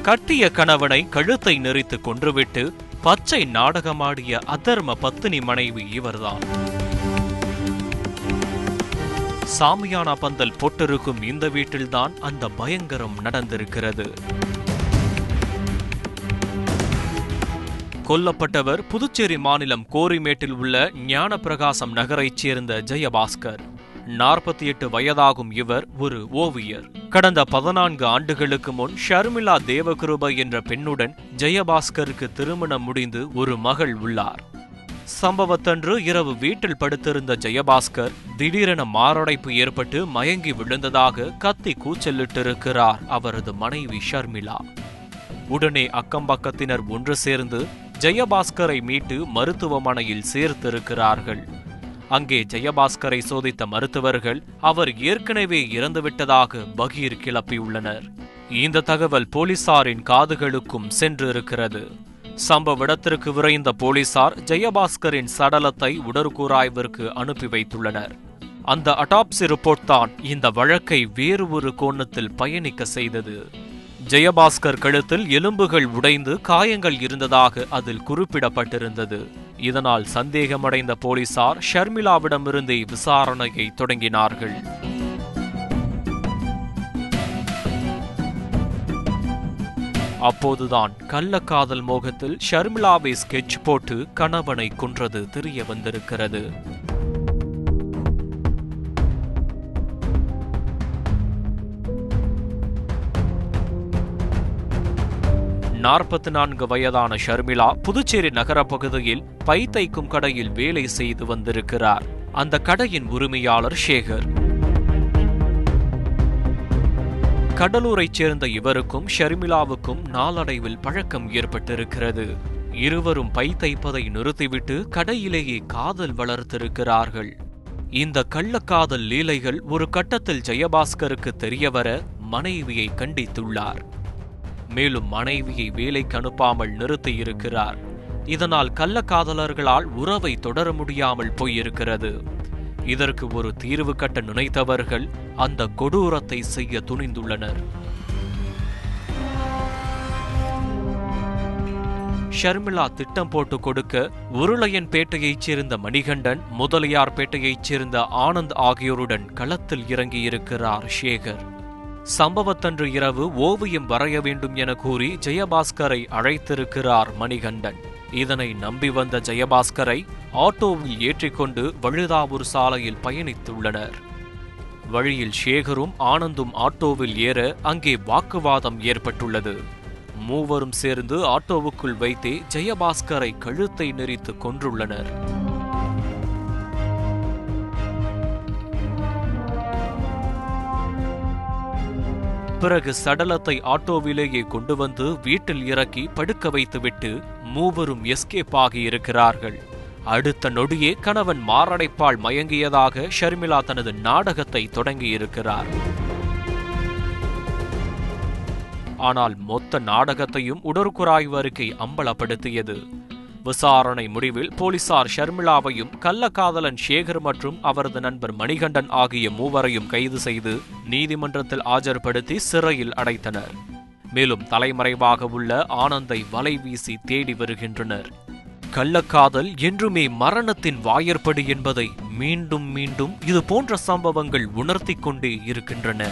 கட்டிய கணவனை கழுத்தை நெரித்து கொன்றுவிட்டு பச்சை நாடகமாடிய அதர்ம பத்தினி மனைவி இவர்தான். சாமியானா பந்தல் போட்டிருக்கும் இந்த வீட்டில்தான் அந்த பயங்கரம் நடந்திருக்கிறது. கொல்லப்பட்டவர் புதுச்சேரி மாநிலம் கோரிமேட்டில் உள்ள ஞானப்பிரகாசம் நகரைச் சேர்ந்த ஜெயபாஸ்கர். 48 வயதாகும் இவர் ஒரு ஓவியர். கடந்த 14 ஆண்டுகளுக்கு முன் ஷர்மிளா தேவகிருபை என்ற பெண்ணுடன் ஜெயபாஸ்கருக்கு திருமணம் முடிந்து ஒரு மகள் உள்ளார். சம்பவத்தன்று இரவு வீட்டில் படுத்திருந்த ஜெயபாஸ்கர் திடீரென மாரடைப்பு ஏற்பட்டு மயங்கி விழுந்ததாக கத்தி கூச்சலிட்டிருக்கிறார் அவரது மனைவி ஷர்மிளா. உடனே அக்கம்பக்கத்தினர் ஒன்று சேர்ந்து ஜெயபாஸ்கரை மீட்டு மருத்துவமனையில் சேர்த்திருக்கிறார்கள். அங்கே ஜெயபாஸ்கரை சோதித்த மருத்துவர்கள் அவர் ஏற்கனவே இறந்துவிட்டதாக பகீர் கிளப்பியுள்ளனர். இந்த தகவல் போலீசாரின் காதுகளுக்கும் சென்றிருக்கிறது. சம்பவ இடத்திற்கு விரைந்த போலீசார் ஜெயபாஸ்கரின் சடலத்தை உடற்கூறாய்விற்கு அனுப்பி வைத்துள்ளனர். அந்த அட்டாப்சி ரிப்போர்ட் தான் இந்த வழக்கை வேறு ஒரு கோணத்தில் பயணிக்க செய்தது. ஜெயபாஸ்கர் கழுத்தில் எலும்புகள் உடைந்து காயங்கள் இருந்ததாக அதில் குறிப்பிடப்பட்டிருந்தது. இதனால் சந்தேகமடைந்த போலீசார் ஷர்மிளாவிடமிருந்தே விசாரணையை தொடங்கினார்கள். அப்போதுதான் கள்ளக்காதல் மோகத்தில் ஷர்மிளாவை ஸ்கெட்ச் போட்டு கணவனை கொன்றது தெரிய வந்திருக்கிறது. 44 வயதான ஷர்மிளா புதுச்சேரி நகர பகுதியில் பை தைக்கும் கடையில் வேலை செய்து வந்திருக்கிறார். அந்த கடையின் உரிமையாளர் சேகர். கடலூரைச் சேர்ந்த இவருக்கும் ஷர்மிளாவுக்கும் நாளடைவில் பழக்கம் ஏற்பட்டிருக்கிறது. இருவரும் பை தைப்பதை நிறுத்திவிட்டு கடையிலேயே காதல் வளர்த்திருக்கிறார்கள். இந்த கள்ளக்காதல் லீலைகள் ஒரு கட்டத்தில் ஜெயபாஸ்கருக்கு தெரியவர மனைவியை கண்டித்துள்ளார். மேலும் மனைவியை வேலைக்கு அனுப்பாமல் நிறுத்தியிருக்கிறார். இதனால் கள்ளக்காதலர்களால் உறவை தொடர முடியாமல் போயிருக்கிறது. இதற்கு ஒரு தீர்வு கட்ட நினைத்தவர்கள் அந்த கொடூரத்தை செய்ய துணிந்துள்ளனர். ஷர்மிளா திட்டம் போட்டு கொடுக்க உருளையன்பேட்டையைச் சேர்ந்த மணிகண்டன், முதலியார்பேட்டையைச் சேர்ந்த ஆனந்த் ஆகியோருடன் களத்தில் இறங்கியிருக்கிறார் சேகர். சம்பவத்தன்று இரவு ஓவியம் வரைய வேண்டும் என கூறி ஜெயபாஸ்கரை அழைத்திருக்கிறார் மணிகண்டன். இதனை நம்பி வந்த ஜெயபாஸ்கரை ஆட்டோவில் ஏற்றிக்கொண்டு வழுதாவூர் சாலையில் பயணித்துள்ளனர். வழியில் சேகரும் ஆனந்தும் ஆட்டோவில் ஏற அங்கே வாக்குவாதம் ஏற்பட்டுள்ளது. மூவரும் சேர்ந்து ஆட்டோவுக்குள் வைத்தே ஜெயபாஸ்கரை கழுத்தை நெரித்து கொன்றுள்ளனர். பிறகு சடலத்தை ஆட்டோவிலேயே கொண்டு வந்து வீட்டில் இறக்கி படுக்க வைத்துவிட்டு மூவரும் எஸ்கேப் ஆகியிருக்கிறார்கள். அடுத்த நொடியே கணவன் மாரடைப்பால் மயங்கியதாக ஷர்மிளா தனது நாடகத்தை தொடங்கியிருக்கிறார். ஆனால் மொத்த நாடகத்தையும் உடற்கூறாய்வு அறிக்கை அம்பலப்படுத்தியது. விசாரணை முடிவில் போலீசார் ஷர்மிளாவையும் கள்ளக்காதலன் சேகர் மற்றும் அவரது நண்பர் மணிகண்டன் ஆகிய மூவரையும் கைது செய்து நீதிமன்றத்தில் ஆஜர்படுத்தி சிறையில் அடைத்தனர். மேலும் தலைமறைவாக உள்ள ஆனந்தை வலை வீசி தேடி வருகின்றனர். கள்ளக்காதல் என்றுமே மரணத்தின் வாயற்படி என்பதை மீண்டும் மீண்டும் இது போன்ற சம்பவங்கள் உணர்த்திக் கொண்டே இருக்கின்றன.